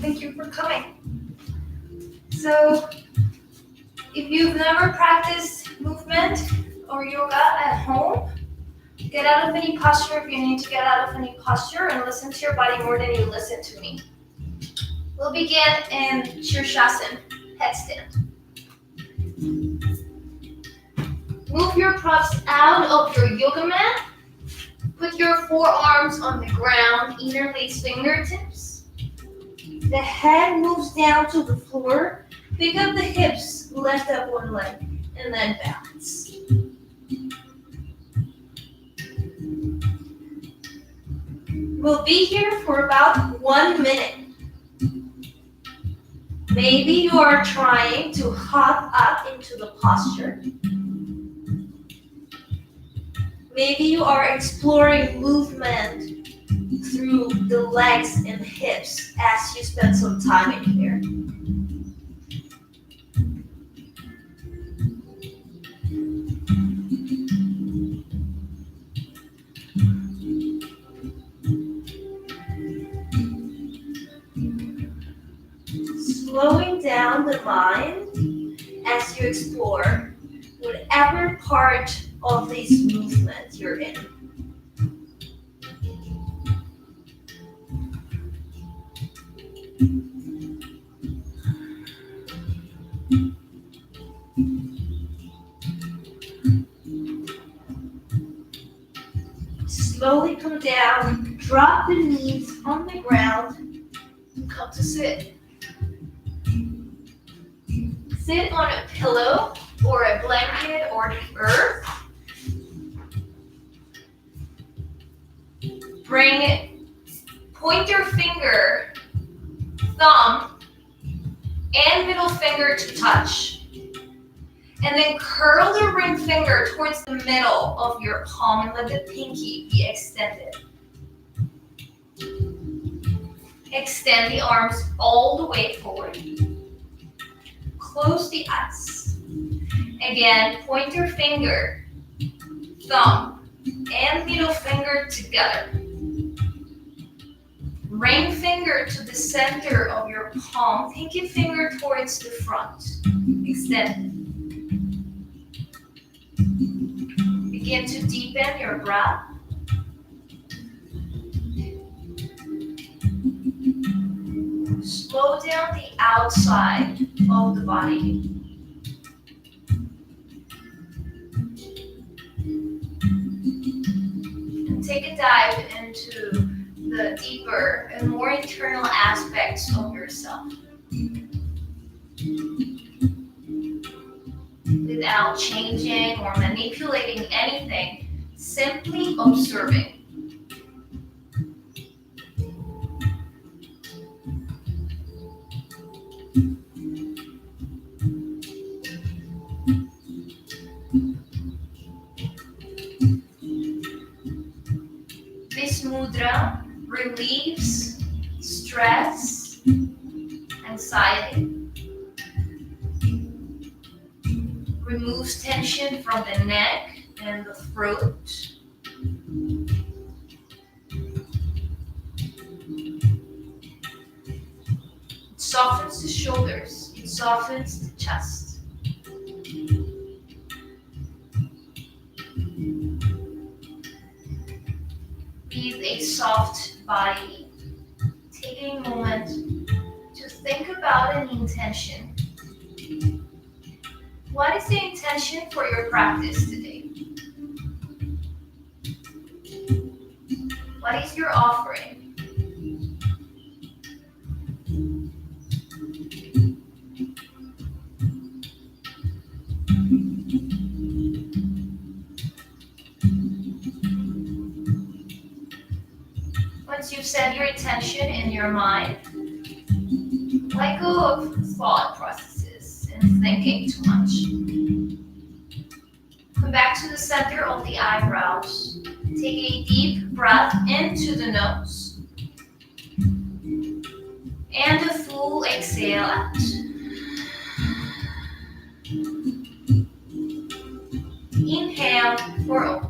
Thank you for coming. So, if you've never practiced movement or yoga at home, get out of any posture if you need to get out of any posture and listen to your body more than you listen to me. We'll begin in Shirshasana, headstand. Move your props out of your yoga mat. Put your forearms on the ground, interlace fingertips. The head moves down to the floor. Pick up the hips, lift up one leg, and then balance. We'll be here for about 1 minute. Maybe you are trying to hop up into the posture. Maybe you are exploring movement through the legs and hips as you spend some time in here. Slowing down the mind as you explore whatever part of this movement you're in. Slowly come down, drop the knees on the ground, and come to sit. Sit on a pillow or a blanket or the earth. Bring pointer finger, thumb, and middle finger to touch. And then curl the ring finger towards the middle of your palm and let the pinky be extended. Extend the arms all the way forward. Close the eyes. Again, pointer finger, thumb, and middle finger together. Ring finger to the center of your palm, pinky finger towards the front. Extend. Begin to deepen your breath. Slow down the outside of the body. And take a dive into the deeper and more internal aspects of yourself. Without changing or manipulating anything, simply observing. This mudra relieves stress, anxiety, removes tension from the neck and the throat. It softens the shoulders, it softens the chest. Breathe a soft body. Take a moment to think about an intention. What is the intention for your practice today? What is your offering? Once you've set your intention in your mind, let go of thought processes and thinking too much. Come back to the center of the eyebrows. Take a deep breath into the nose. And a full exhale out. Inhale for open.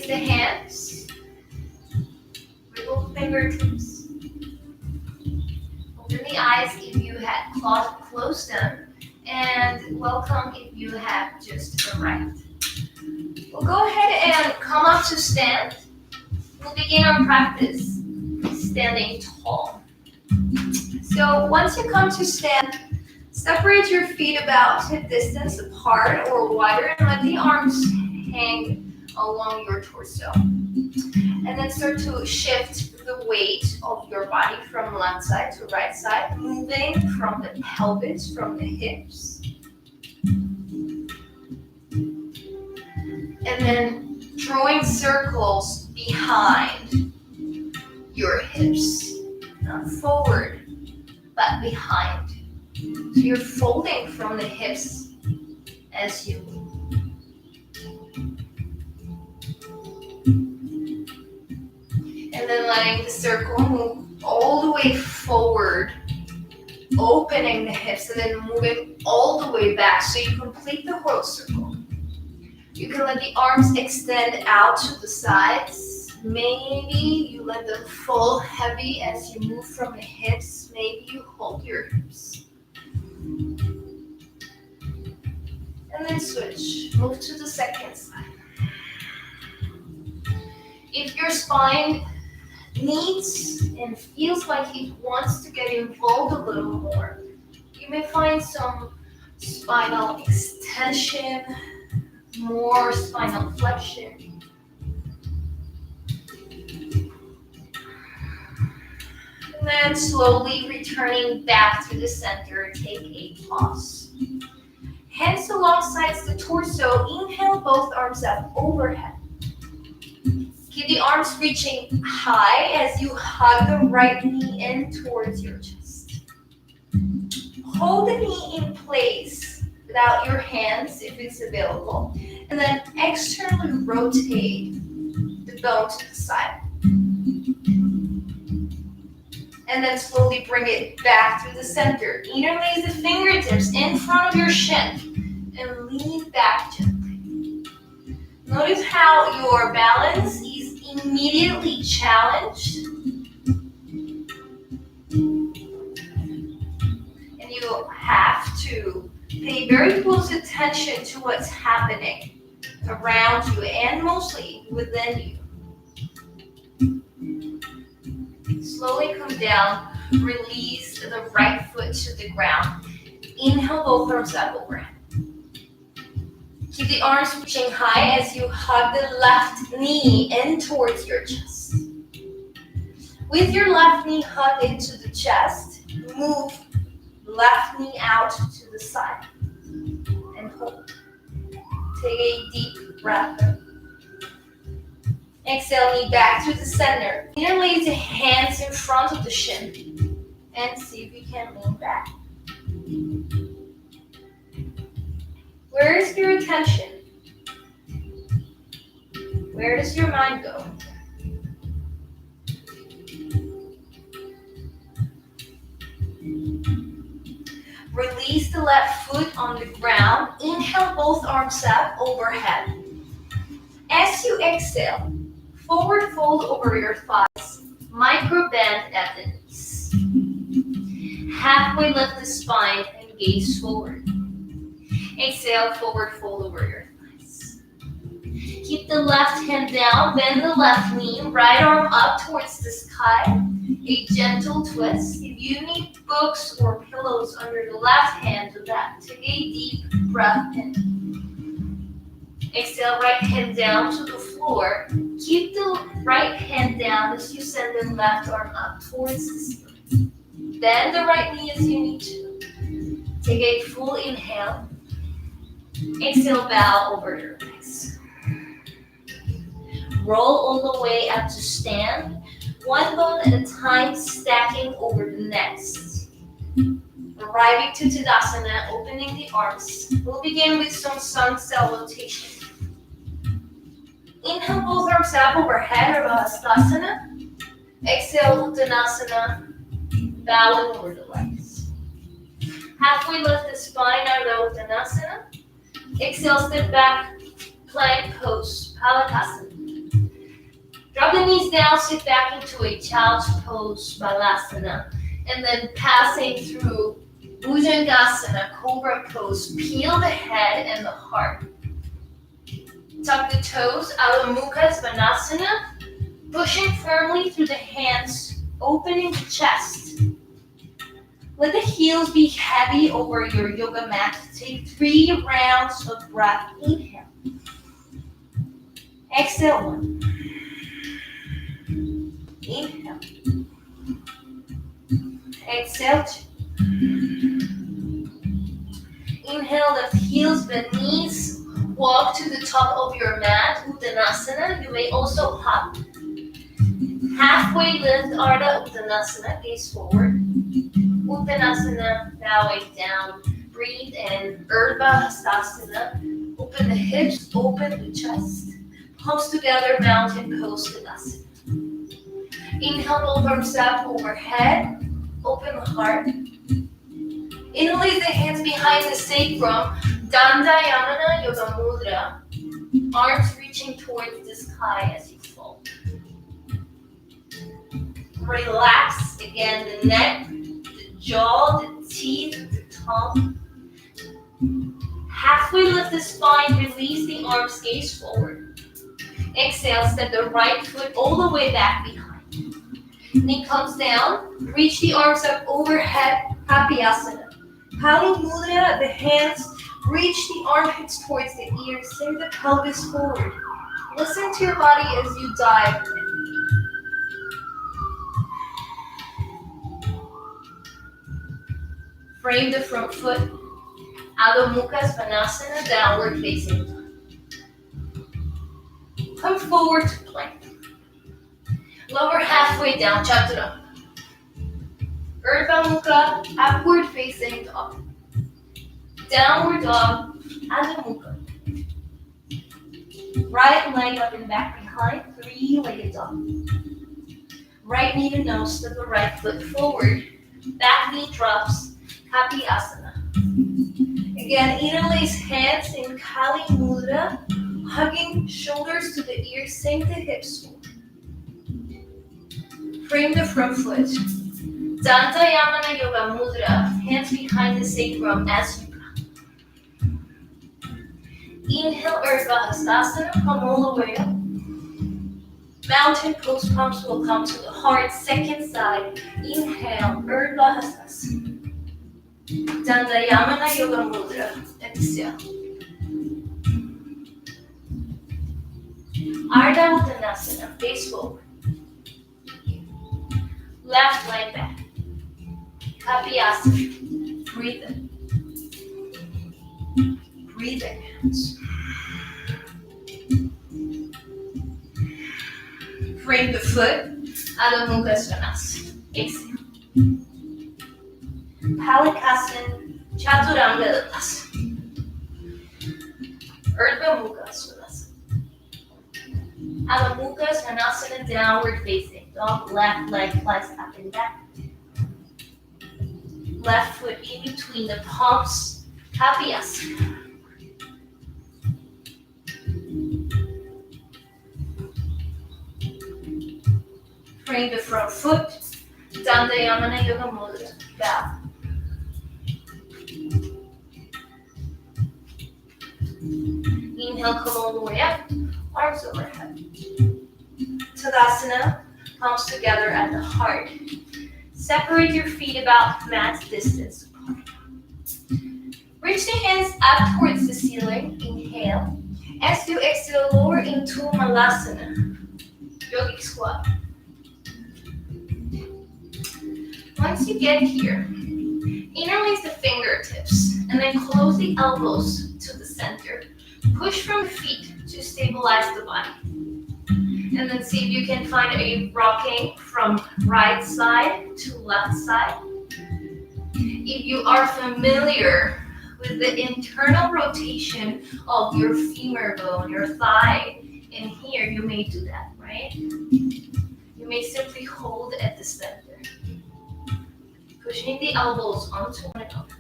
Raise the hands. Wiggle the fingertips. Open the eyes if you had closed them. And welcome if you have just arrived. We'll go ahead and come up to stand. We'll begin our practice standing tall. So once you come to stand, separate your feet about hip distance apart or wider and let the arms hang along your torso. And then start to shift the weight of your body from left side to right side, moving from the pelvis, from the hips. And then drawing circles behind your hips, not forward, but behind. So you're folding from the hips as you move. And then letting the circle move all the way forward, opening the hips and then moving all the way back so you complete the whole circle. You can let the arms extend out to the sides. Maybe you let them fall heavy as you move from the hips. Maybe you hold your hips. And then switch. Move to the second side. If your spine needs and feels like it wants to get involved a little more, you may find some spinal extension, more spinal flexion. And then slowly returning back to the center, take a pause. Hands alongside the torso, inhale both arms up overhead. Keep the arms reaching high as you hug the right knee in towards your chest. Hold the knee in place without your hands if it's available. And then externally rotate the bone to the side. And then slowly bring it back to the center. Interlace the fingertips in front of your shin and lean back gently. Notice how your balance is immediately challenged. And you have to pay very close attention to what's happening around you and mostly within you. Slowly come down, release the right foot to the ground. Inhale both arms up overhead. Keep the arms reaching high as you hug the left knee in towards your chest. With your left knee hugged into the chest, move left knee out to the side and hold. Take a deep breath in. Exhale, knee back to the center. Interlace the hands in front of the shin and see if you can lean back. Where is your attention? Where does your mind go? Release the left foot on the ground. Inhale both arms up overhead. As you exhale, forward fold over your thighs. Micro bend at the knees. Halfway lift the spine and gaze forward. Exhale, forward fold over your thighs. Keep the left hand down, bend the left knee, right arm up towards the sky. A gentle twist. If you need books or pillows under the left hand, do that. Take a deep breath in. Exhale, right hand down to the floor. Keep the right hand down as you send the left arm up towards the ceiling. Bend the right knee as you need to. Take a full inhale. Exhale, bow over your legs. Roll all the way up to stand. One bone at a time, stacking over the next. Arriving to Tadasana, opening the arms. We'll begin with some sun salutation. Inhale, both arms up overhead, Urdhva Hastasana. Exhale, Uttanasana, bowing over the legs. Halfway lift the spine, Ardha Uttanasana. Exhale, step back, plank pose, Palatasana. Drop the knees down, sit back into a child's pose, Balasana. And then passing through Bhujangasana, Cobra pose. Peel the head and the heart. Tuck the toes, Adho Mukha Svanasana. Pushing firmly through the hands, opening the chest. Let the heels be heavy over your yoga mat. Take 3 rounds of breath. Inhale. Exhale 1. Inhale. Exhale 2. Inhale, lift heels, bend knees. Walk to the top of your mat, Uttanasana. You may also hop. Halfway lift, Ardha Uttanasana, gaze forward. Uttanasana, bowing down. Breathe in, Urdhva Hastasana. Open the hips, open the chest. Palms together, mountain pose, Tadasana. Inhale, arms up overhead. Open the heart. Interlace the hands behind the sacrum. Dandayamana Yoga Mudra. Arms reaching towards the sky as you fold. Relax again the neck, the jaw, the teeth, the tongue. Halfway lift the spine, release the arms, gaze forward. Exhale, step the right foot all the way back behind. Knee comes down, reach the arms up overhead, Kapiyasana. Pali Mudra, the hands reach the armpits towards the ears, send the pelvis forward. Listen to your body as you dive in. Frame the front foot, Adho Mukha Svanasana, downward facing dog. Come forward to plank. Lower halfway down, Chaturanga. Urdhva Mukha, upward facing dog. Downward dog, Adho Mukha. Right leg up and back behind, 3-legged dog. Right knee to nose, step the right foot forward. Back knee drops, Kapiyasana. Again, interlace hands in Kali Mudra, hugging shoulders to the ears, sink the hips forward. Frame the front foot. Dandayamana Yoga Mudra, hands behind the sacrum as you come. Inhale, Urdhva Hastasana, come all the way up. Mountain pose, palms will come to the heart, second side. Inhale, Urdhva Hastasana. Dandayamana Yoga Mudra, exhale. Ardha Uttanasana, face forward. Left leg back. Kapiyasana. Breathe in. Breathe in. Frame the foot. Adho Mukha Svanasana. Exhale. Palikasana. Chaturanga Uttanasana. Urdhva Mukha Svanasana. Adho Mukha Svanasana, downward facing dog. Left leg flies up and back. Left foot in between the palms, Kapiyasana. Frame the front foot, Dandayamana Yoga Mudra, bow. Inhale, come all the way up, arms overhead. Tadasana, palms together at the heart. Separate your feet about mat distance apart. Reach the hands up towards the ceiling. Inhale. As you exhale, lower into Malasana, yogic squat. Once you get here, interlace the fingertips and then close the elbows to the center. Push from the feet to stabilize the body. And then see if you can find a rocking from right side to left side. If you are familiar with the internal rotation of your femur bone, your thigh, in here, you may do that, right? You may simply hold at the center. Pushing the elbows onto one another.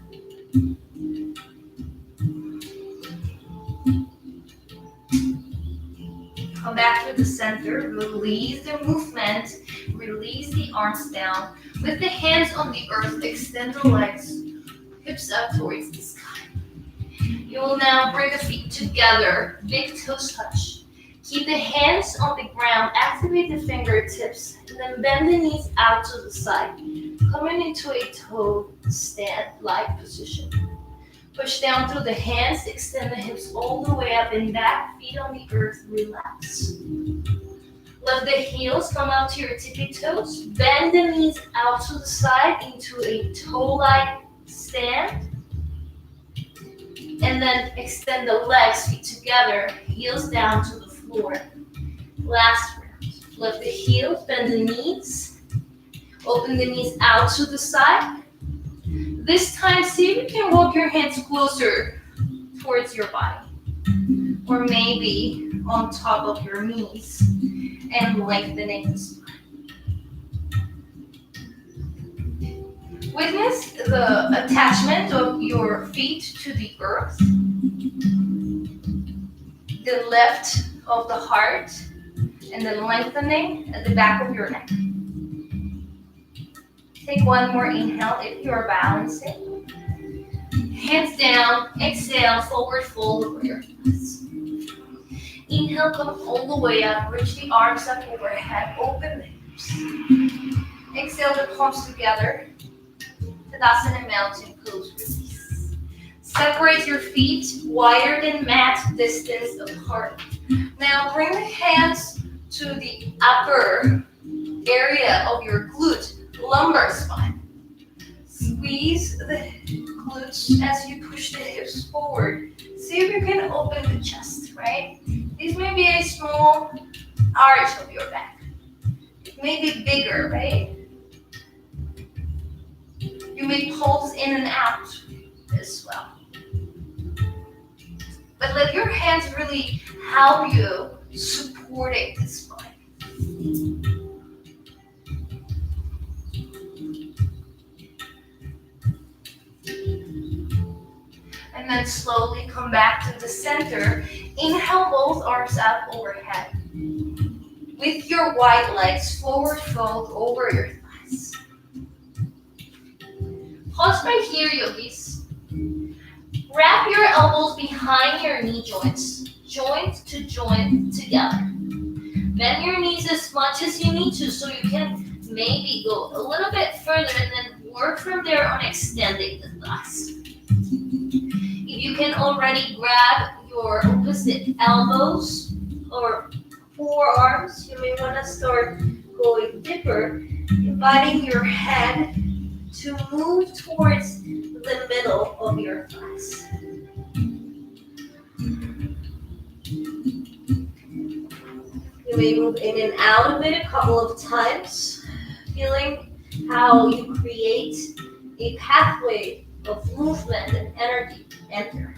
Come back to the center. Release the movement. Release the arms down. With the hands on the earth, extend the legs, hips up towards the sky. You will now bring the feet together, big toes touch. Keep the hands on the ground, activate the fingertips, and then bend the knees out to the side, coming into a toe stand-like position. Push down through the hands, extend the hips all the way up and back, feet on the earth, relax. Let the heels come out to your tippy toes, bend the knees out to the side into a toe-like stand. And then extend the legs, feet together, heels down to the floor. Last round. Lift the heels, bend the knees. Open the knees out to the side. This time, see if you can walk your hands closer towards your body. Or maybe on top of your knees and lengthening the spine. Witness the attachment of your feet to the earth, the lift of the heart, and the lengthening at the back of your neck. Take one more inhale if you are balancing. Hands down, exhale, forward fold over your thighs. Inhale, come all the way up, reach the arms up overhead, open the hips. Exhale, the palms together. Tadasana Mountain Pose, release. Separate your feet wider than mat distance apart. Now bring the hands to the upper area of your glute, lumbar spine. Squeeze the glutes as you push the hips forward. See if you can open the chest, right? This may be a small arch of your back. It may be bigger, right? You may pulse in and out as well. But let your hands really help you supporting the spine. And then slowly come back to the center. Inhale, both arms up overhead. With your wide legs, forward fold over your thighs. Pause right here, yogis. Wrap your elbows behind your knee joints, joint to joint together. Bend your knees as much as you need to so you can maybe go a little bit further and then work from there on extending the thighs. If you can already grab your opposite elbows or forearms, you may want to start going deeper, inviting your head to move towards the middle of your thighs. You may move in and out of it a couple of times, feeling how you create a pathway of movement and energy enter.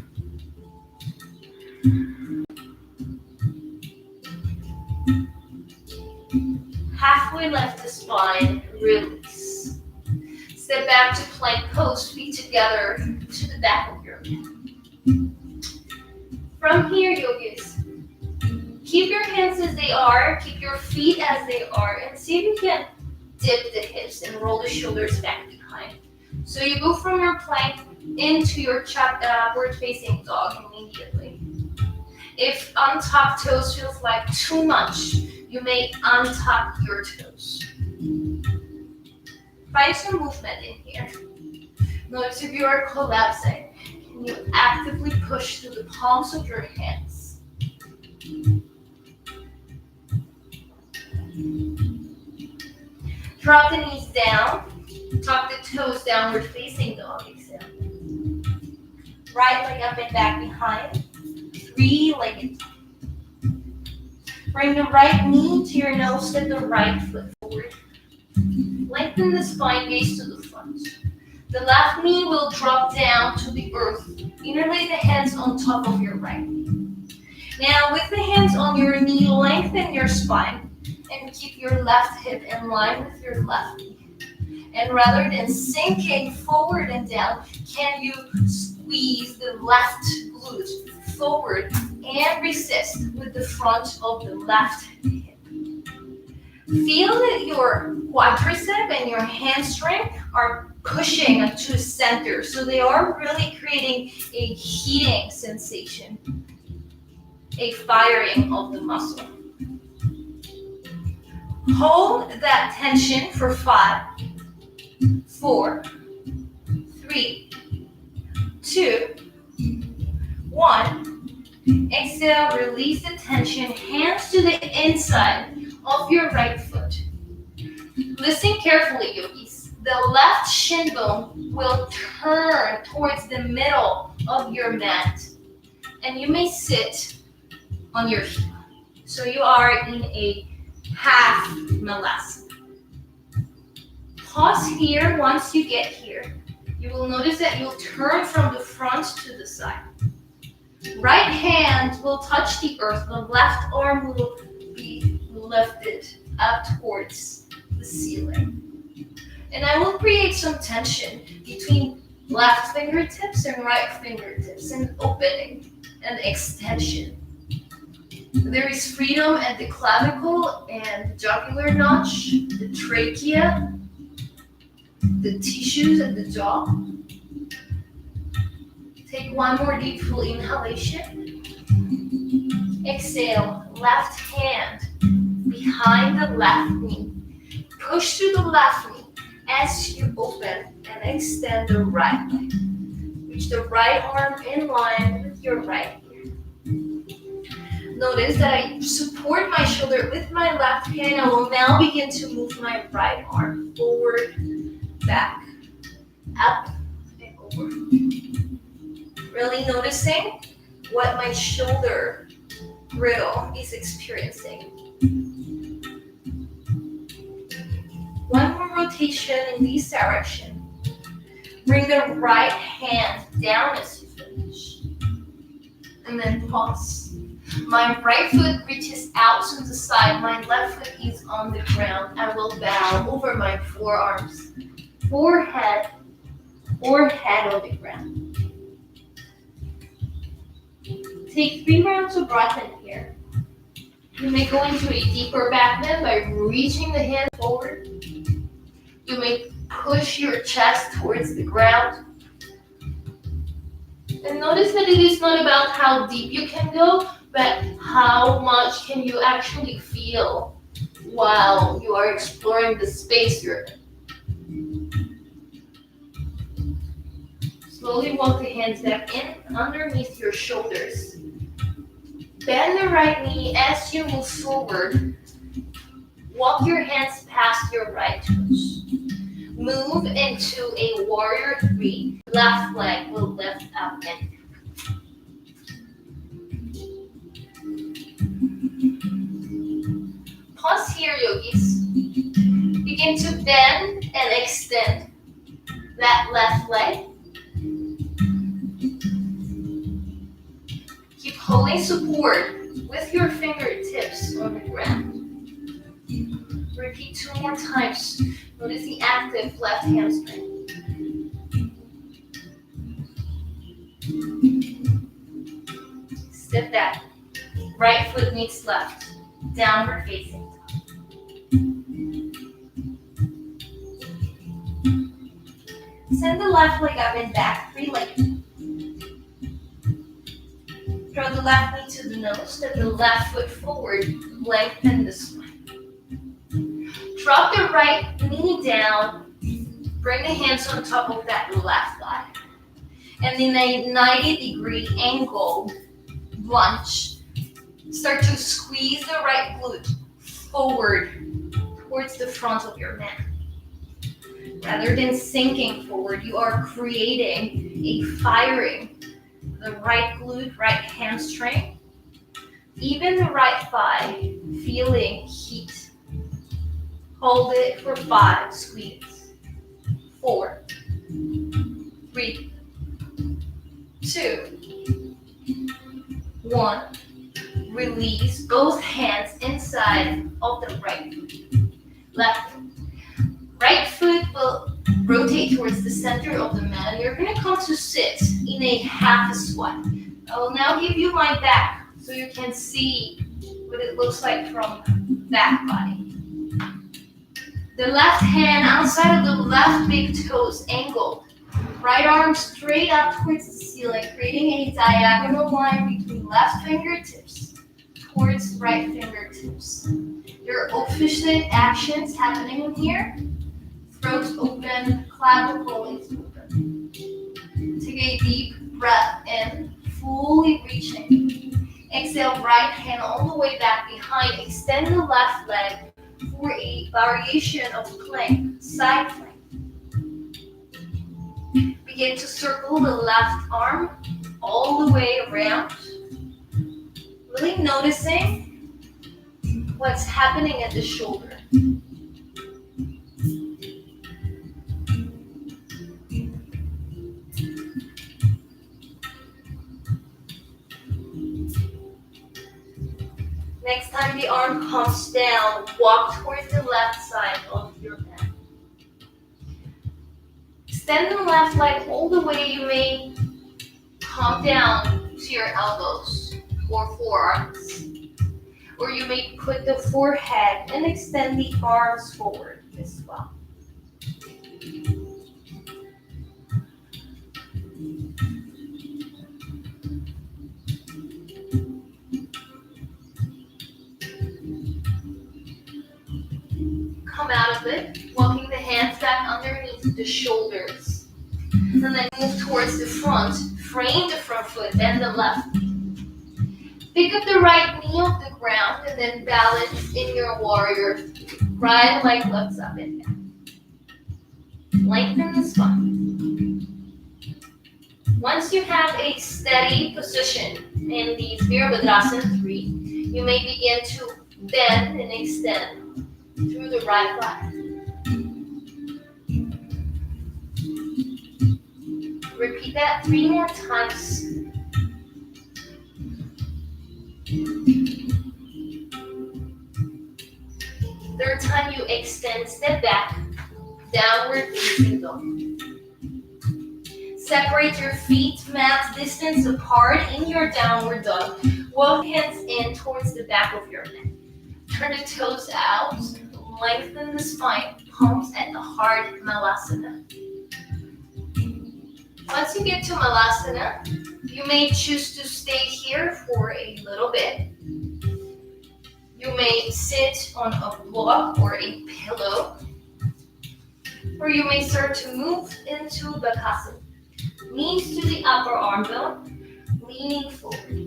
Halfway left the spine, release. Step back to plank pose, feet together to the back of your neck. From here, yogis, keep your hands as they are, keep your feet as they are, and see if you can dip the hips and roll the shoulders back behind. So you go from your plank into your upward facing dog immediately. If untucked toes feels like too much, you may untuck your toes. Find some movement in here. Notice if you are collapsing, can you actively push through the palms of your hands? Drop the knees down, tuck the toes, downward facing dog, exhale. Right leg up and back behind, three-legged. Bring the right knee to your nose, step the right foot forward. Lengthen the spine, gaze to the front. The left knee will drop down to the earth. Interlace the hands on top of your right knee. Now, with the hands on your knee, lengthen your spine and keep your left hip in line with your left knee. And rather than sinking forward and down, can you squeeze the left glute forward and resist with the front of the left hip. Feel that your quadricep and your hamstring are pushing to the center, so they are really creating a heating sensation, a firing of the muscle. Hold that tension for 5, 4, 3, 2, 1. Exhale, release the tension, hands to the inside of your right foot. Listen carefully, yogis. The left shin bone will turn towards the middle of your mat, and you may sit on your heel. So you are in a half malasana. Pause here. Once you get here, you will notice that you'll turn from the front to the side. Right hand will touch the earth. The left arm will be lifted up towards the ceiling. And I will create some tension between left fingertips and right fingertips, and opening and extension. There is freedom at the clavicle and jugular notch, the trachea, the tissues at the jaw. Take one more deep full inhalation. Exhale, left hand behind the left knee. Push through the left knee as you open and extend the right leg. Reach the right arm in line with your right ear. Notice that I support my shoulder with my left hand. I will now begin to move my right arm forward, back, up, and over. Really noticing what my shoulder griddle is experiencing. One more rotation in this direction. Bring the right hand down as you finish. And then pause. My right foot reaches out to the side. My left foot is on the ground. I will bow over my forearms. Forehead on the ground. Take 3 rounds of breath in here. You may go into a deeper back bend by reaching the hand forward. You may push your chest towards the ground. And notice that it is not about how deep you can go, but how much can you actually feel while you are exploring the space you're in. Slowly walk the hands back in underneath your shoulders. Bend the right knee as you move forward. Walk your hands past your right toes. Move into a warrior 3. Left leg will lift up and pause here, yogis. Begin to bend and extend that left leg. Keep holding support with your fingertips on the ground. Repeat 2 more times. Notice the active left hamstring. Step back. Right foot meets left. Downward facing dog. Send the left leg up and back. 3-legged. Throw the left knee to the nose. Step the left foot forward. Lengthen the spine. Drop the right knee down. Bring the hands on top of that left thigh. And in a 90-degree angle lunge, start to squeeze the right glute forward towards the front of your mat. Rather than sinking forward, you are creating a firing. The right glute, right hamstring, even the right thigh, feeling heat. Hold it for 5, squeeze. 4, 3, 2, 1. Release both hands inside of the right foot. Left foot. Right foot will rotate towards the center of the mat. You're going to come to sit in a half squat. I will now give you my back so you can see what it looks like from back body. The left hand outside of the left big toes angled. Right arm straight up towards the ceiling, creating a diagonal line between left fingertips towards right fingertips. Your opposite actions happening in here. Throat open, clavicle is open. Take a deep breath in, fully reaching. Exhale, right hand all the way back behind. Extend the left leg for a variation of plank, side plank. Begin to circle the left arm all the way around. Really noticing what's happening at the shoulder. Next time the arm comes down, walk towards the left side of your mat. Extend the left leg all the way. You may come down to your elbows or forearms. Or you may put the forehead and extend the arms forward as well. Come out of it, walking the hands back underneath the shoulders. And then move towards the front. Frame the front foot, bend the left knee. Pick up the right knee off the ground and then balance in your warrior. Right leg lifts up and down. Lengthen the spine. Once you have a steady position in the Virabhadrasana 3, you may begin to bend and extend through the right leg. Repeat that 3 more times. Third time you extend, step back, downward facing dog. Separate your feet max distance apart in your downward dog. Walk hands in towards the back of your neck. Turn the toes out, lengthen the spine, palms at the heart, Malasana. Once you get to Malasana, you may choose to stay here for a little bit. You may sit on a block or a pillow, or you may start to move into Bakasana. Knees to the upper arm bone, leaning forward.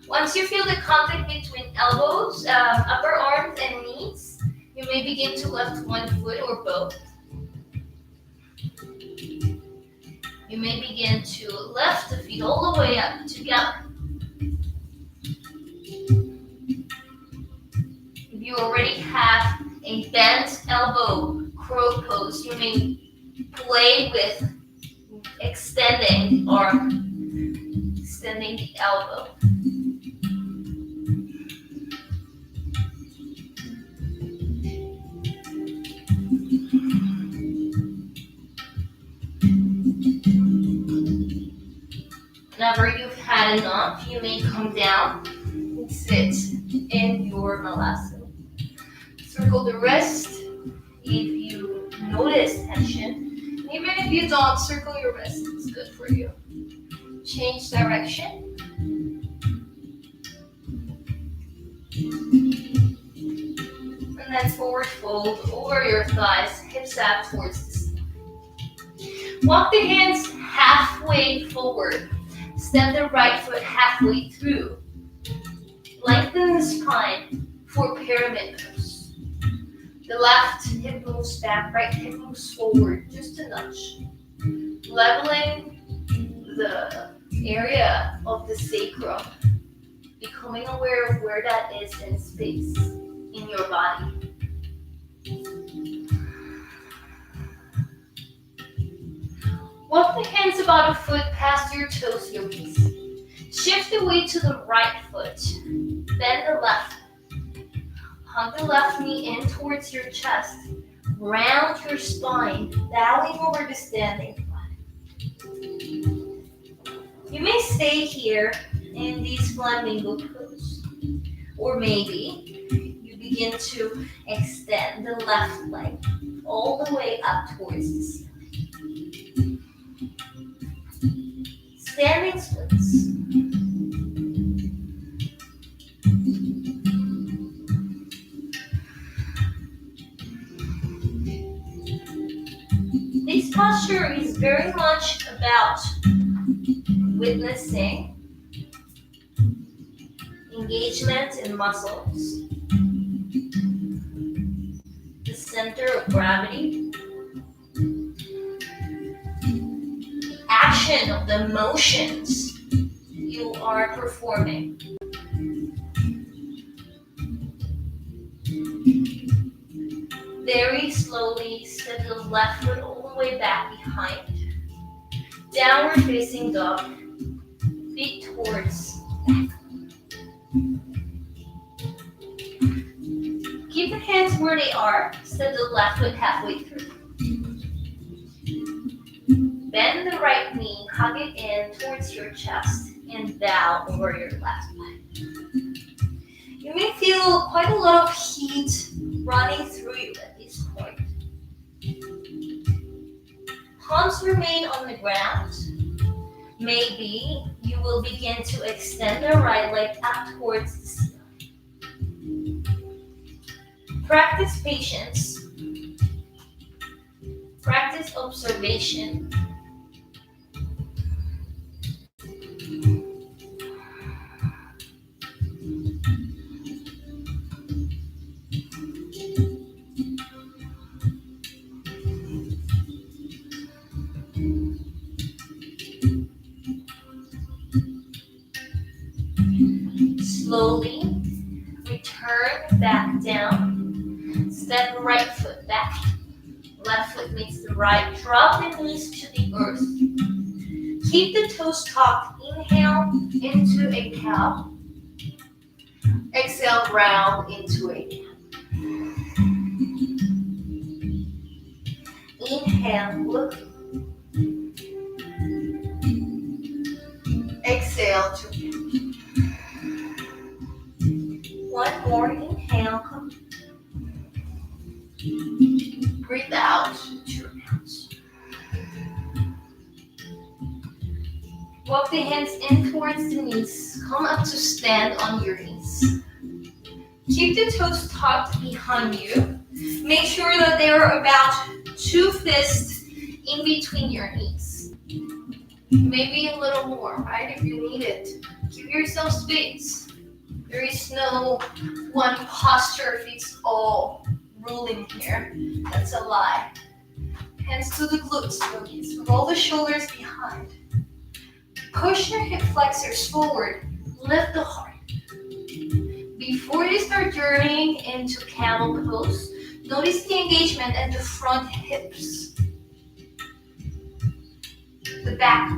Once you feel the contact between elbows, upper arms, and knees, you may begin to lift one foot or both. You may begin to lift the feet all the way up together. If you already have a bent elbow crow pose, you may play with extending the arm, extending the elbow. Whenever you've had enough, you may come down and sit in your Malasana. Circle the wrist if you notice tension. Even if you don't, circle your wrist. It's good for you. Change direction. And then forward fold over your thighs, hips out towards the ceiling. Walk the hands halfway forward. Step the right foot halfway through. Lengthen the spine for pyramid pose. The left hip moves back, right hip moves forward, just a nudge. Leveling the area of the sacrum. Becoming aware of where that is in space in your body. Walk the hands about a foot past your toes, yogis. Shift the weight to the right foot. Bend the left. Hug the left knee in towards your chest. Round your spine, bowing over the standing flag. You may stay here in these flamingo pose. Or maybe you begin to extend the left leg all the way up towards the ceiling. Standing splits. This posture is very much about witnessing engagement in muscles, the center of gravity, action of the motions you are performing. Very slowly step the left foot all the way back behind. Downward facing dog, feet towards back. Keep the hands where they are, step the left foot halfway through. Bend the right knee, hug it in towards your chest, and bow over your left leg. You may feel quite a lot of heat running through you at this point. Palms remain on the ground. Maybe you will begin to extend the right leg up towards the ceiling. Practice patience. Practice observation. Slowly return back down. Step right foot back. Left foot meets the right. Drop the knees to the earth. Keep the toes tucked. Inhale into a cow. Exhale, round into a cow. Inhale, look. Exhale to cow. One more, inhale, come. Breathe out to rounds. Walk the hands in towards the knees. Come up to stand on your knees. Keep the toes tucked behind you. Make sure that they are about 2 fists in between your knees. Maybe a little more, right, if you need it. Give yourself space. There is no one posture fits all ruling here. That's a lie. Hands to the glutes, focus. Roll the shoulders behind. Push your hip flexors forward. Lift the heart. Before you start journeying into camel pose, notice the engagement at the front hips. The back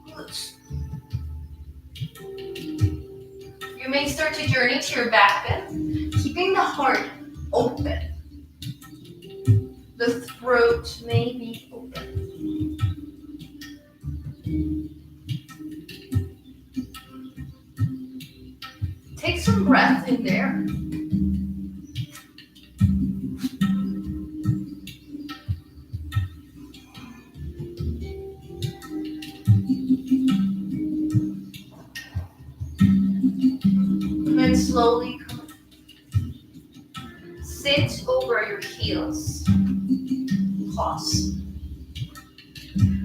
glutes. You may start to journey to your back bend, keeping the heart open. The throat may be open. Take some breath in there. And then slowly come. Sit over your heels. Pause.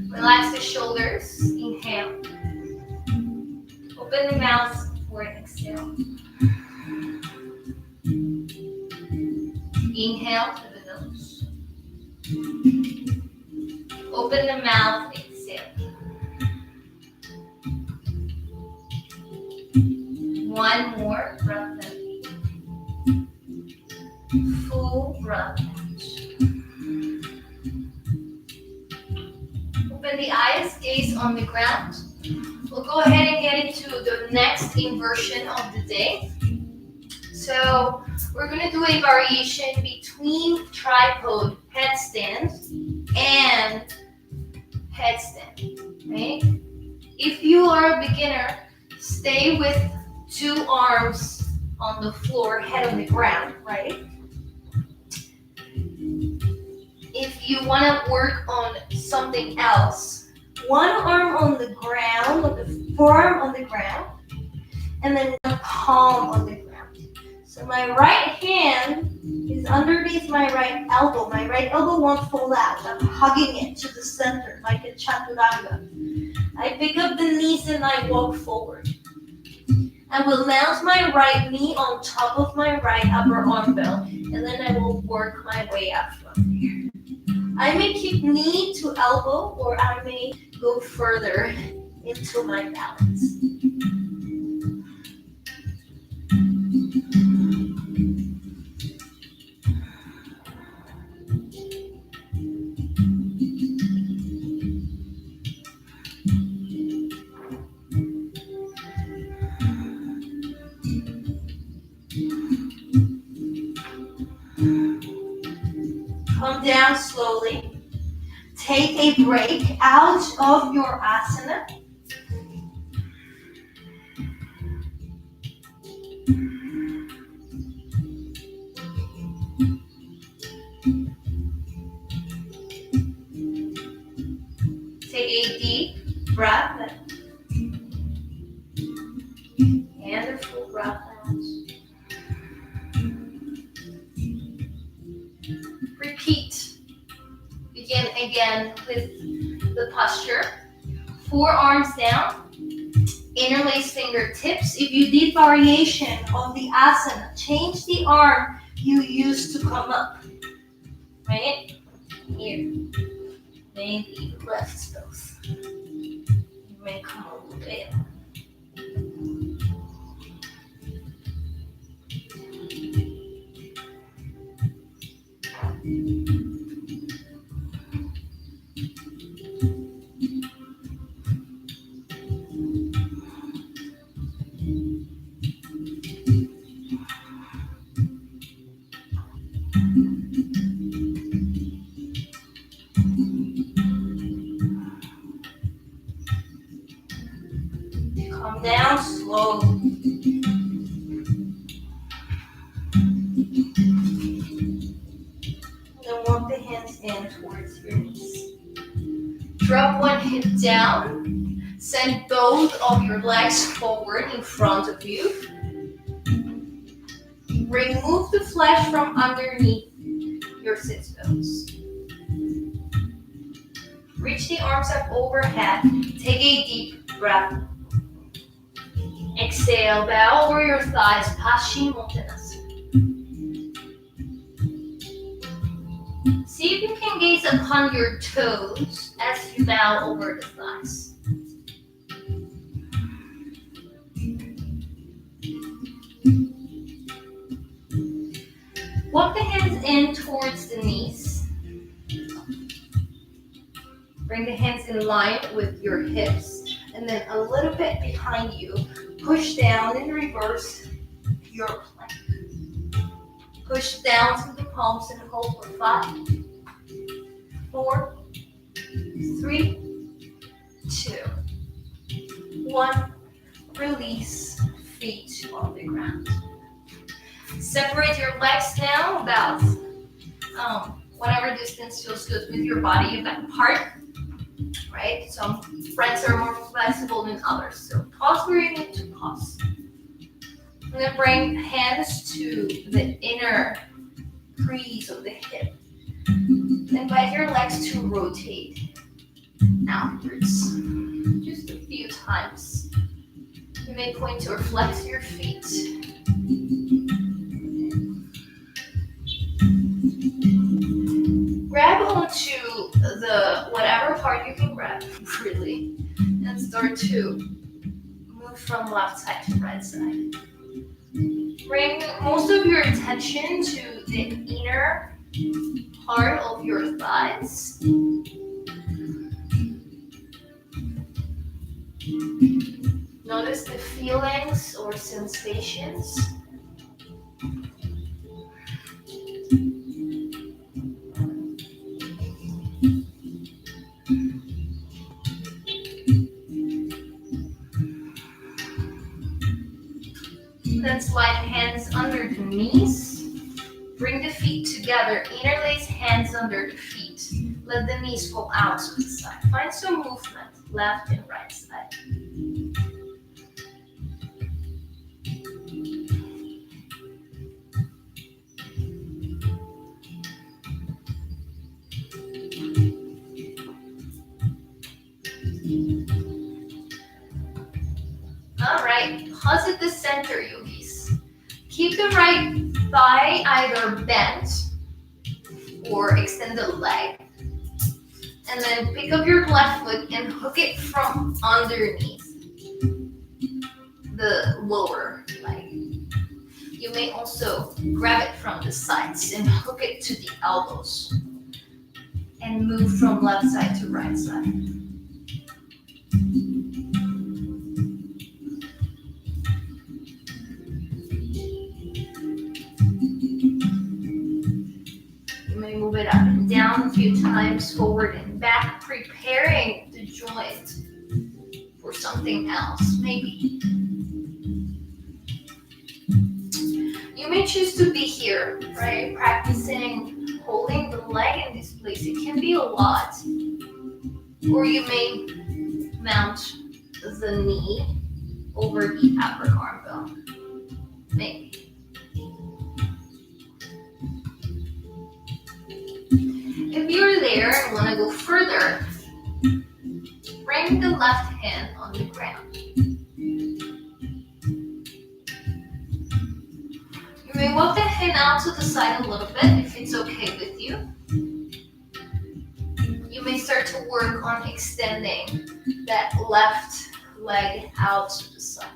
Relax the shoulders. Inhale. Open the mouth for an exhale. Inhale through the nose. Open the mouth, exhale. One more breath in. Full breath out. Open the eyes, gaze on the ground. We'll go ahead and get into the next inversion of the day. So we're going to do a variation between tripod headstand and headstand. Okay? If you are a beginner, stay stay with 2 arms on the floor, head on the ground, right? If you want to work on something else, 1 arm on the ground, or the forearm on the ground, and then 1 palm on the ground. So my right hand is underneath my right elbow. My right elbow won't fall out. I'm hugging it to the center like a chaturanga. I pick up the knees and I walk forward. I will mount my right knee on top of my right upper arm bone, and then I will work my way up from there. I may keep knee to elbow, or I may go further into my balance. Come down slowly. Take a break out of your asana. Take a deep breath and a full breath out. Repeat. Begin again with the posture. 4 arms down. Interlace fingertips. If you did variation of the asana, change the arm you used to come up. Right? Here. Maybe left both. You may come a little bit. Come down slowly. Then walk the hands in towards your knees. Drop 1 hip down. Send both of your legs forward in front of you. Remove the flesh from underneath your sits bones. Reach the arms up overhead. Take a deep breath. Exhale, bow over your thighs, Paschimottanasana. See if you can gaze upon your toes as you bow over the thighs. Walk the hands in towards the knees. Bring the hands in line with your hips, and then a little bit behind you. Push down in reverse your plank. Push down to the palms and hold for 5, 4, 3, 2, 1. Release, feet on the ground. Separate your legs now about whatever distance feels good with your body apart. Right? Some friends are more flexible than others. So pause where you need to pause. And then bring hands to the inner crease of the hip. Invite your legs to rotate outwards. Just a few times. You may point or flex your feet. Grab onto the whatever part you can grab, really, and start to move from left side to right side. Bring most of your attention to the inner part of your thighs. Notice the feelings or sensations. Then slide hands under the knees. Bring the feet together. Interlace hands under the feet. Let the knees fall out to the side. Find some movement, left and right side. All right, pause at the center, yogis. Keep the right thigh either bent or extend the leg. And then pick up your left foot and hook it from underneath the lower leg. You may also grab it from the sides and hook it to the elbows. And move from left side to right side. Move it up and down a few times, forward and back, preparing the joint for something else, maybe. You may choose to be here, right? Practicing holding the leg in this place. It can be a lot. Or you may mount the knee over the upper arm bone. Maybe. If you're there and want to go further, bring the left hand on the ground. You may walk the hand out to the side a little bit if it's okay with you. You may start to work on extending that left leg out to the side.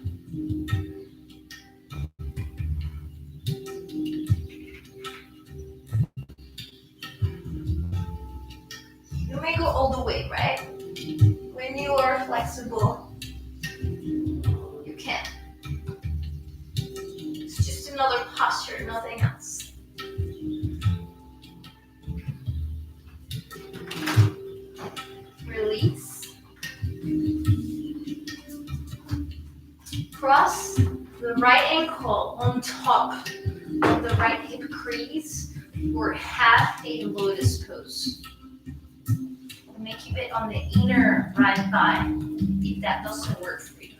You may go all the way, right? When you are flexible, you can. It's just another posture, nothing else. Release. Cross the right ankle on top of the right hip crease for half a lotus pose. You may keep it on the inner right thigh if that doesn't work for you.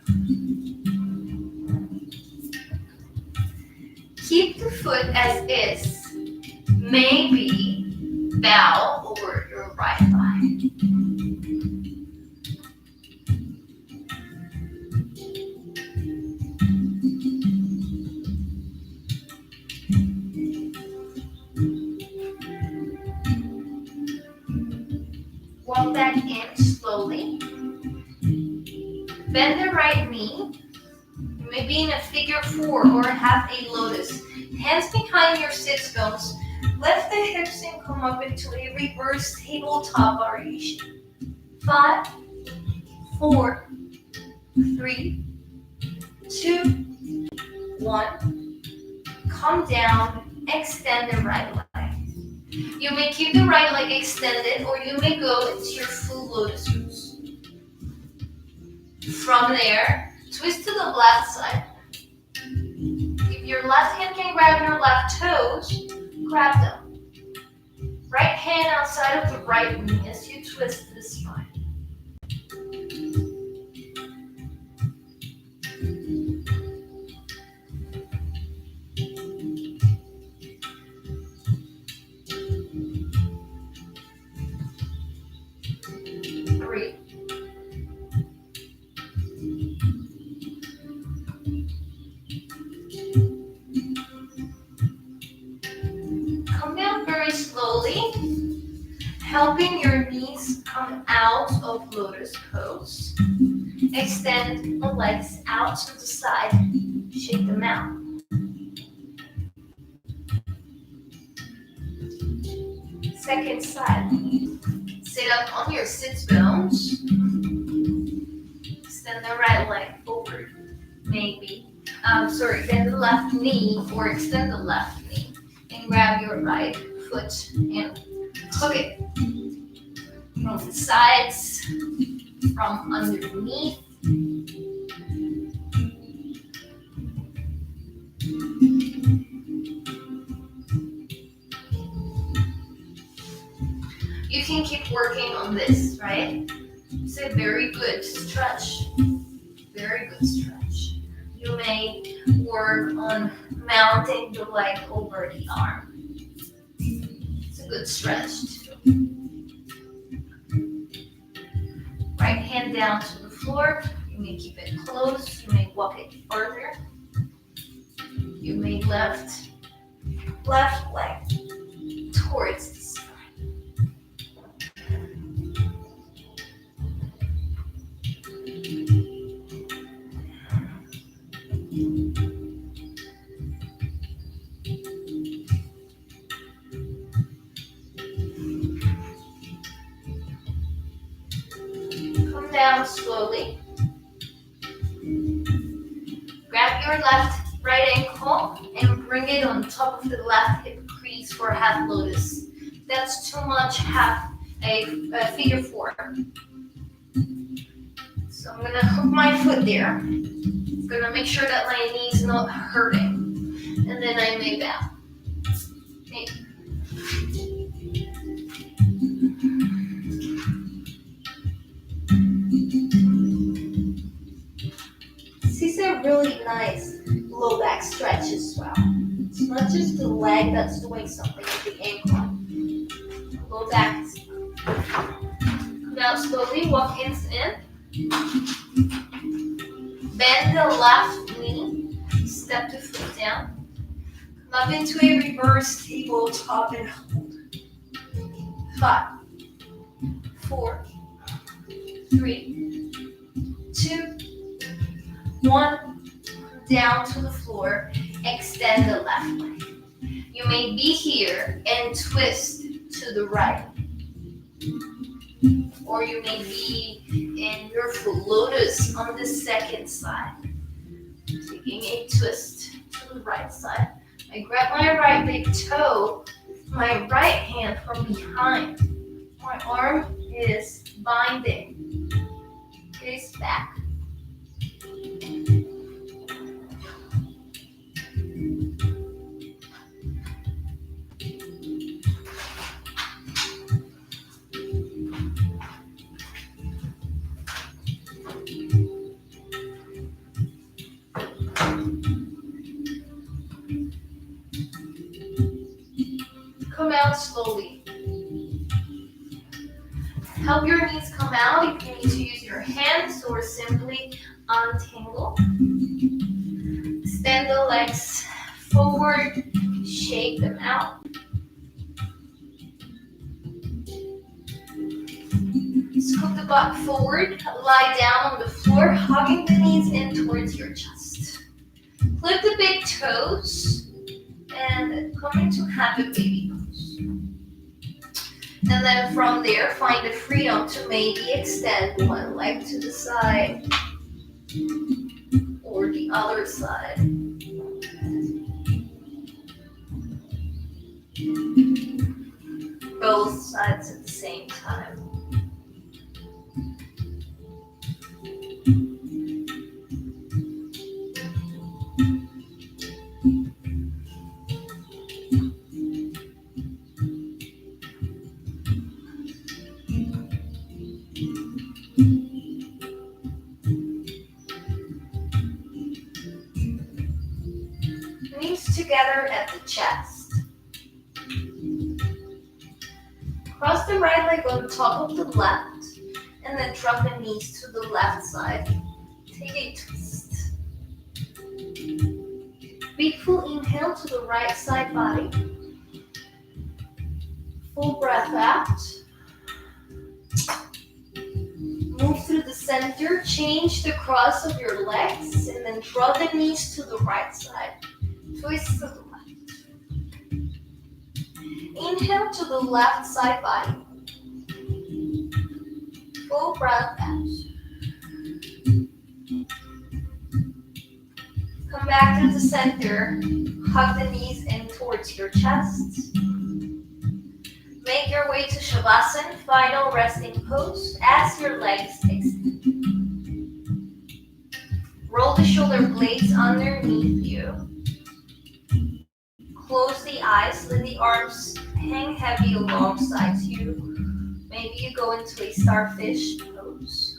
Keep the foot as is. Maybe bow over your right thigh. Walk back in slowly. Bend the right knee. You may be in a figure four or half a lotus. Hands behind your sits bones. Lift the hips and come up into a reverse tabletop variation. 5, 4, 3, 2, 1. Come down. Extend the right leg. You may keep the right leg extended or you may go into your full lotus pose. From there, twist to the left side. If your left hand can grab your left toes, grab them. Right hand outside of the right knee as you twist the spine. Helping your knees come out of lotus pose. Extend the legs out to the side. Shake them out. Second side. Sit up on your sit bones. Extend the right leg forward. Maybe. Bend the left knee or extend the left knee. And grab your right foot and hook it from the sides, from underneath. can keep working on this, right? It's a very good stretch. Very good stretch. You may work on mounting the leg over the arm. It's a good stretch too. Right hand down to the floor. You may keep it close. You may walk it further. You may left leg towards the spine. Come down slowly. Grab your right ankle and bring it on top of the left hip crease for half lotus. That's too much half a figure four. So I'm gonna hook my foot there. I'm gonna make sure that my knee's not hurting. And then I may bow. Okay. This is a really nice low back stretch as well. It's not just the leg that's doing something with the ankle. Low back. Now slowly walk hands in. Bend the left knee. Step the foot down. Come up into a reverse tabletop and hold. 5, 4, 3, 2, 1. Down to the floor. Extend the left leg. You may be here and twist to the right. Or you may be in your full lotus on the second side. Taking a twist to the right side. I grab my right big toe with my right hand from behind. My arm is binding. Gaze back. Come out slowly. Help your knees come out if you need to use your hands or simply untangle. Extend the legs forward, shake them out. Scoop the butt forward, lie down on the floor, hugging the knees in towards your chest. Flip the big toes and come into happy baby pose. And then from there, find the freedom to maybe extend one leg to the side or the other side. Both sides at the same time. Knees together at the chest. Cross the right leg on top of the left, and then drop the knees to the left side. Take a twist. Big full inhale to the right side body. Full breath out. Move through the center, change the cross of your legs, and then draw the knees to the right side. Twist to the left. Inhale to the left side body. Full breath out. Come back to the center. Hug the knees in towards your chest. Make your way to Shavasana, final resting pose, as your legs extend. Roll the shoulder blades underneath you. Close the eyes, let the arms hang heavy alongside you. Maybe you go into a starfish pose.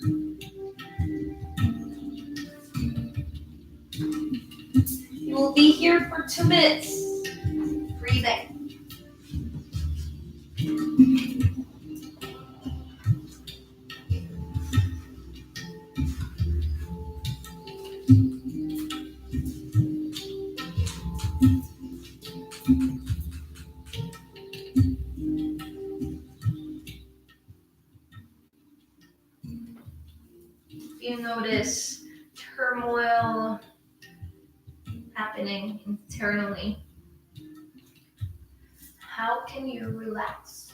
You will be here for 2 minutes. Breathing. You notice turmoil happening internally. How can you relax?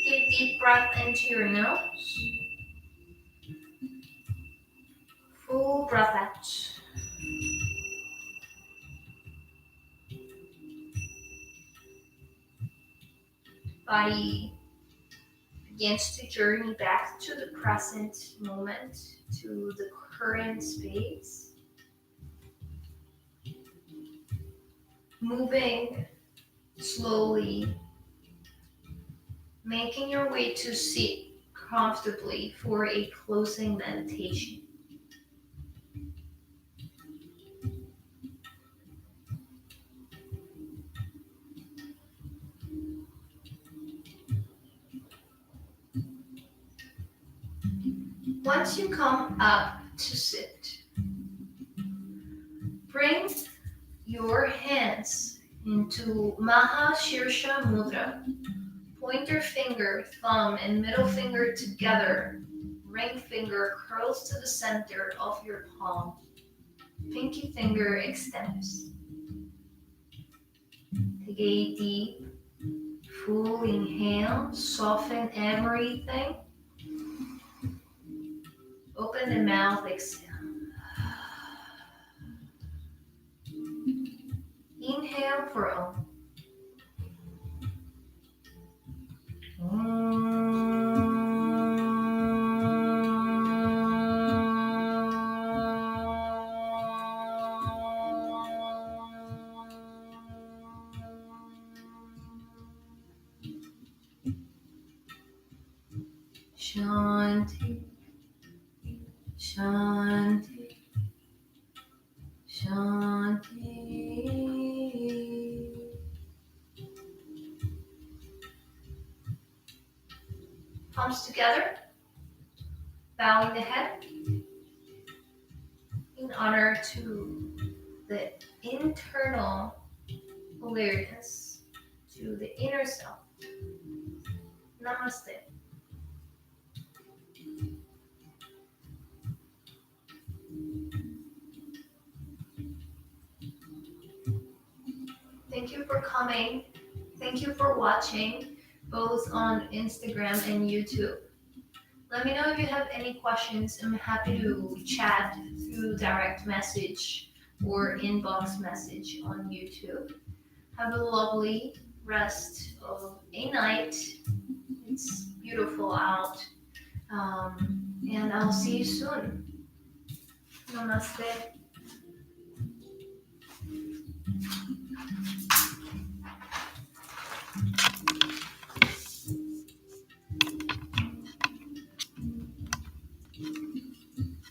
Take a deep breath into your nose. Full breath out. Body begins to journey back to the present moment, to the current space. Moving slowly, making your way to sit comfortably for a closing meditation. Once you come up to sit, bring your hands into Mahashirsha Mudra. Pointer finger, thumb, and middle finger together. Ring finger curls to the center of your palm. Pinky finger extends. Take a deep, full inhale. Soften everything. Open the mouth, exhale. Inhale for Om. Shanti, Shanti, Shanti. Palms together, bowing the head in honor to the internal awareness, to the inner self. Namaste. Thank you for coming. Thank you for watching, both on Instagram and YouTube. Let me know if you have any questions. I'm happy to chat through direct message or inbox message on YouTube. Have a lovely rest of a night. It's beautiful out. And I'll see you soon. Namaste.